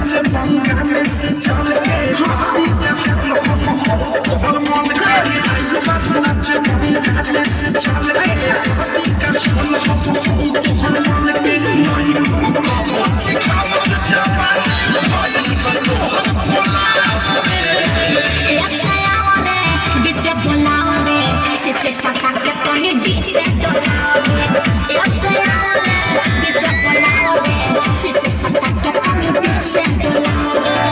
नाचे बंगाल से चल के हाथी के हम मन करे जो बात नाचे बंगाल से चल के हाथी का हम मन के नहीं को सिखावत जवानी भाई को बोला ऐसा यावने दिसे बोलावने से सका के तोनी दिसे डोलावने ऐसा यावने दिसे बोलावने से सका के तोनी दिसे डोलावने